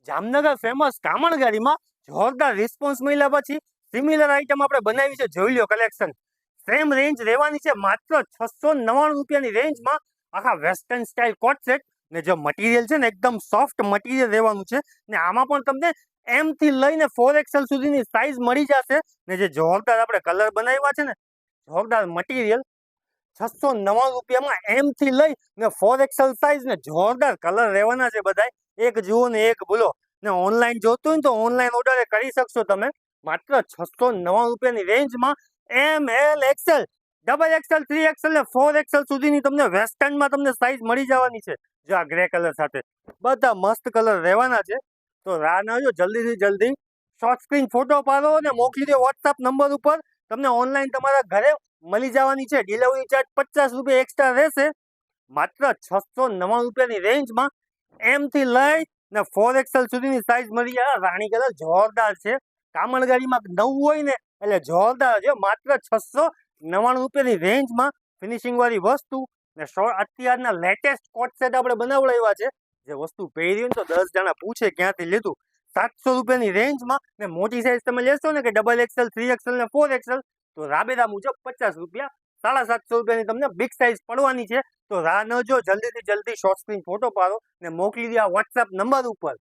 Jamnagar famous કામણ ગાડીમાં જોરદાર response મળ્યા પછી સિમિલર આઈટમ આપણે બનાવી છે, જોઈ લો કલેક્શન. સેમ રેન્જ રહેવાની છે માત્ર 699 રૂપિયાની રેન્જમાં. આખા વેસ્ટર્ન સ્ટાઇલ કોટ સેટ ને જે મટીરિયલ છે ને એકદમ સોફ્ટ મટીરિયલ રહેવાનું છે ને આમાં પણ તમને એમ થી લઈને 4XL સુધીની સાઈઝ મળી જશે ને જે જોરદાર આપણે કલર બનાવ્યા છે ને જોરદાર મટીરિયલ 699 રૂપિયામાં એમ થી લઈ ને 4XL સાઈઝ ને જોરદાર કલર રહેવાના છે બધા. એક જુઓ ને એક ભૂલો. ને ઓનલાઈન જોતું હોય ને તો ઓનલાઈન ઓર્ડર કરી શકશો તમે માત્ર 699 રૂપિયાની રેન્જમાં. ML XL, XXL, 3XL ને 4XL સુધીની તમને વેસ્ટર્નમાં તમને સાઈઝ મળી જવાની છે. જો આ ગ્રે કલર સાથે બધા મસ્ત કલર રહેવાના છે. તો રાહ ન જો, જલ્દીથી જલ્દી શોર્ટ સ્ક્રીન ફોટો પાડો અને મોકલી દો વોટ્સઅપ નંબર ઉપર. તમને ઓનલાઈન તમારા ઘરે મળી જવાની છે. ડિલિવરી ચાર્જ 50 રૂપિયા એક્સ્ટ્રા રહેશે. માત્ર 699 રૂપિયાની રેન્જમાં એમ થી લઈ ને 4XL સુધીની સાઈઝ મળી જાય. રાણી કલર જોરદાર છે. કામણ ગાડીમાં નવું હોય ને એટલે જોરદાર છે. માત્ર 699 રૂપિયાની રેન્જમાં ફિનિશિંગ વાળી વસ્તુ ને અત્યારના લેટેસ્ટ કોટ સેટ આપણે બનાવડાવ્યા છે. જે વસ્તુ પહેરી ને તો 10 જણા પૂછે ક્યાંથી લીધું. 700 રૂપિયાની રેન્જમાં ને મોટી સાઈઝ તમે લેશો ને કે XXL, 3XL ને 4XL તો રાબેતા મુજબ 50 રૂપિયા, 750 રૂપિયાની તમને બિગ સાઈઝ પડવાની છે. તો રાહ ન જો, જલ્દીથી જલ્દી શોર્ટ સ્ક્રીન ફોટો પાડો ને મોકલી દો આ વોટ્સએપ નંબર ઉપર.